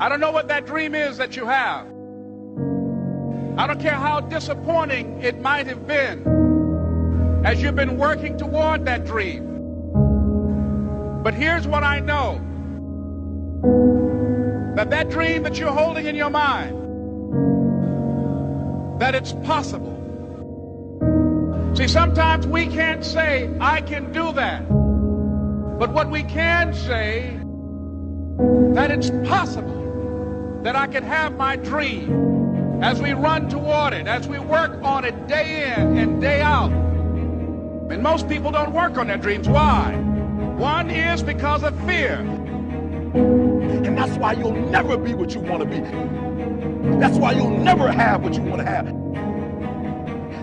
I don't know what that dream is that you have. I don't care how disappointing it might have been as you've been working toward that dream. But here's what I know. That dream that you're holding in your mind, that it's possible. See, sometimes we can't say, I can do that. But what we can say, that it's possible that I can have my dream as we run toward it, as we work on it day in and day out. And most people don't work on their dreams. Why? One is because of fear. And that's why you'll never be what you want to be. That's why you'll never have what you want to have.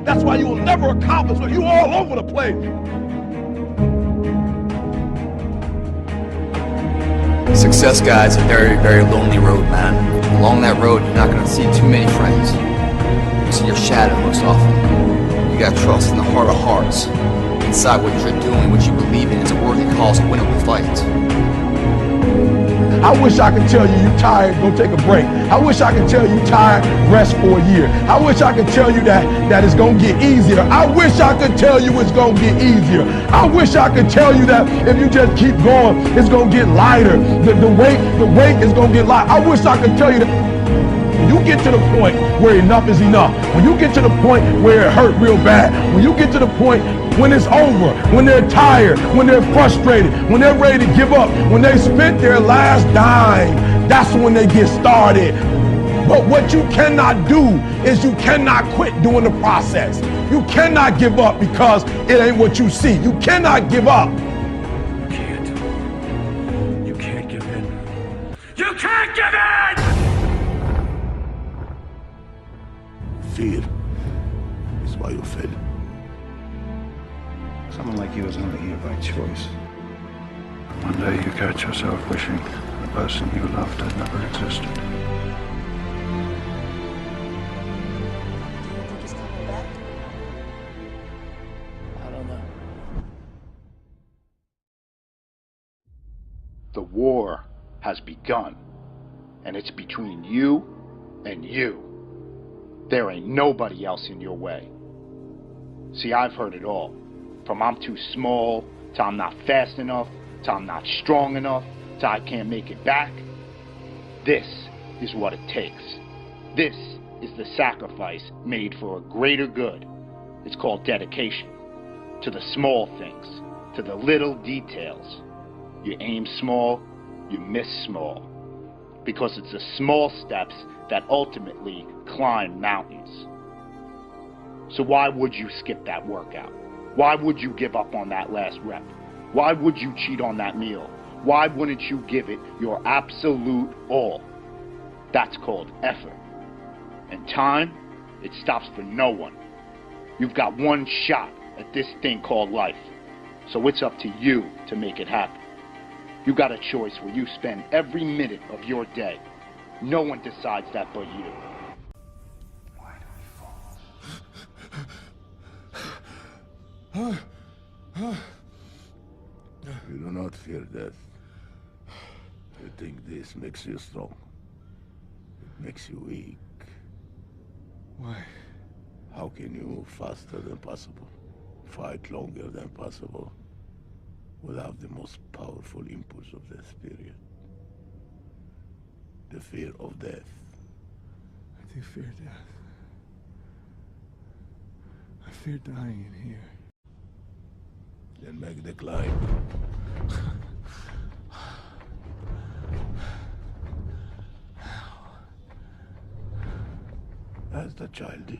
That's why you'll never accomplish what you're all over the place. Success, guys, a very, very lonely road, man. Along that road, you're not going to see too many friends. You see your shadow most often. You got to trust in the heart of hearts. Inside what you're doing, what you believe in, is a worthy cause, a winnable fight. I wish I could tell you you're tired, go take a break. I wish I could tell you tired, rest for a year. I wish I could tell you that it's gonna get easier. I wish I could tell you it's gonna get easier. I wish I could tell you that if you just keep going, it's gonna get lighter. The weight is gonna get lighter. I wish I could tell you that. When you get to the point where enough is enough, when you get to the point where it hurt real bad, when you get to the point when it's over, when they're tired, when they're frustrated, when they're ready to give up, when they spent their last dime, that's when they get started. But what you cannot do is you cannot quit doing the process. You cannot give up because it ain't what you see. You cannot give up. You can't give in. You can't give in! Fear is why you fail. Someone like you is only here by choice. One day you catch yourself wishing the person you loved had never existed. Do you think he's coming back? I don't know. The war has begun, and it's between you and you. There ain't nobody else in your way. See, I've heard it all. From I'm too small, to I'm not fast enough, to I'm not strong enough, to I can't make it back. This is what it takes. This is the sacrifice made for a greater good. It's called dedication. To the small things, to the little details. You aim small, you miss small. Because it's the small steps that ultimately climb mountains. So why would you skip that workout? Why would you give up on that last rep? Why would you cheat on that meal? Why wouldn't you give it your absolute all? That's called effort. And time, it stops for no one. You've got one shot at this thing called life. So it's up to you to make it happen. You got a choice where you spend every minute of your day. No one decides that but you. Why do we fall? You do not fear death. You think this makes you strong. It makes you weak. Why? How can you move faster than possible, fight longer than possible, without the most powerful impulse of the spirit? The fear of death. I do fear death. I fear dying in here. Then make the climb. As the child is.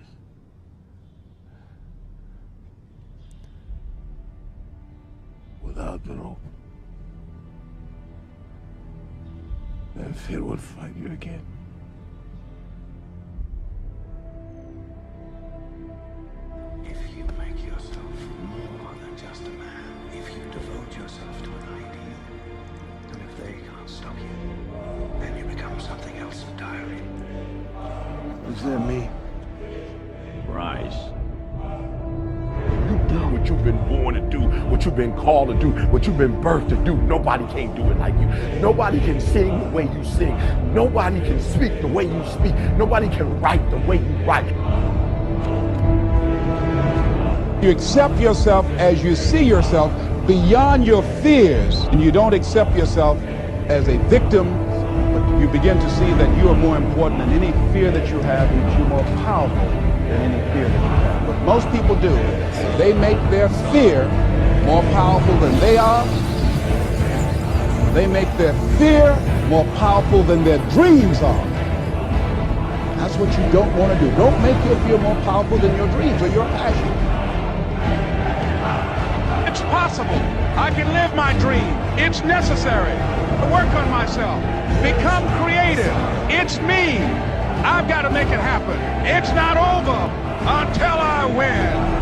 Without the rope. Then fear will find you again. If you make yourself more than just a man, if you devote yourself to an ideal, and if they can't stop you, then you become something else entirely. Is that me? Rise. You do what you've been born to do. what you've been called to do, what you've been birthed to do. Nobody can do it like you. Nobody can sing the way you sing. Nobody can speak the way you speak. Nobody can write the way you write. You accept yourself as you see yourself beyond your fears, and you don't accept yourself as a victim, but you begin to see that you are more important than any fear that you have, and you're more powerful than any fear that you have. What most people do, they make their fear more powerful than they are. They make their fear more powerful than their dreams are. That's what you don't want to do. Don't make your fear more powerful than your dreams or your passion. It's possible. I can live my dream. It's necessary to work on myself. Become creative. It's me. I've got to make it happen. It's not over until I win.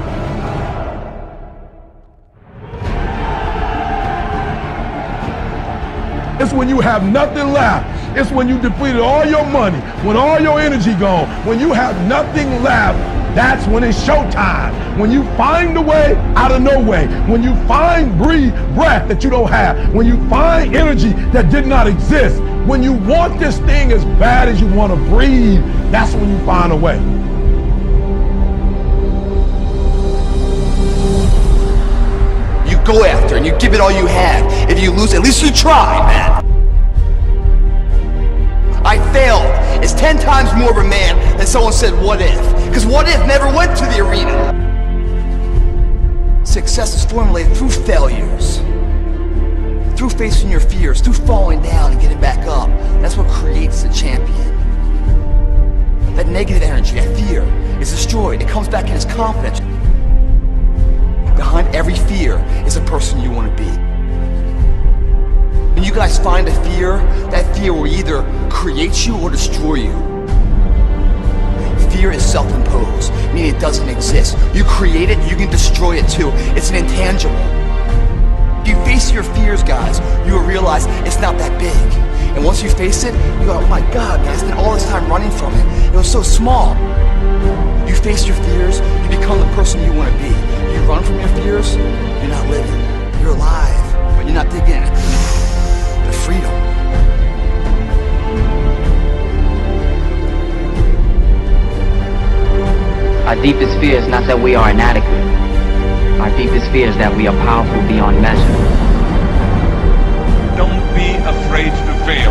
It's when you have nothing left. It's when you depleted all your money, when all your energy gone, when you have nothing left. That's when it's showtime. When you find a way out of no way. When you find breath that you don't have. When you find energy that did not exist. When you want this thing as bad as you want to breathe, that's when you find a way. You go after and you give it all you have. If you lose, at least you try, man. I failed. It's 10 times more of a man than someone said, what if? Because what if never went to the arena. Success is formulated through failures. Through facing your fears, through falling down and getting back up. That's what creates a champion. That negative energy, that fear, is destroyed. It comes back in as confidence. Behind every fear is a person you want to be. When you guys find a fear, that fear will either create you or destroy you. Fear is self-imposed, meaning it doesn't exist. You create it, you can destroy it too. It's an intangible. If you face your fears, guys, you will realize it's not that big. And once you face it, you go, oh my God, man, I spent all this time running from it. It was so small. You face your fears, you become the person you want to be. You run from your fears, you're not living. You're alive, but you're not digging in. The freedom. Our deepest fear is not that we are inadequate. Our deepest fear is that we are powerful beyond measure. Don't be afraid to fail.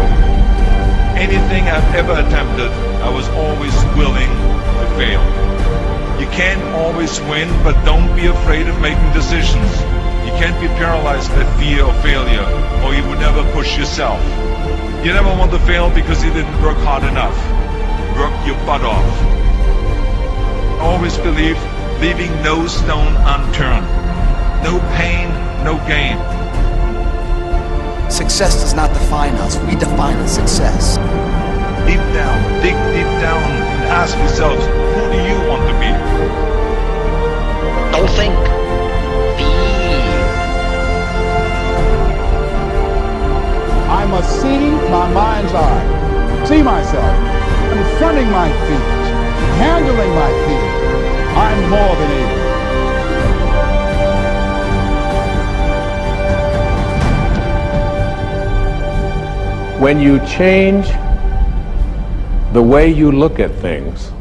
Anything I've ever attempted, I was always willing to fail. You can't always win, but don't be afraid of making decisions. You can't be paralyzed by fear of failure, or you would never push yourself. You never want to fail because you didn't work hard enough. Work your butt off. Always believe, leaving no stone unturned. No pain, no gain. Success does not define us. We define the success. Deep down, dig deep down and ask yourselves, who do you want to be? Don't think. I must see my mind's eye, see myself, confronting my fears, handling my fears. I'm more than able. When you change the way you look at things,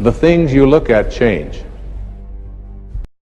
the things you look at change.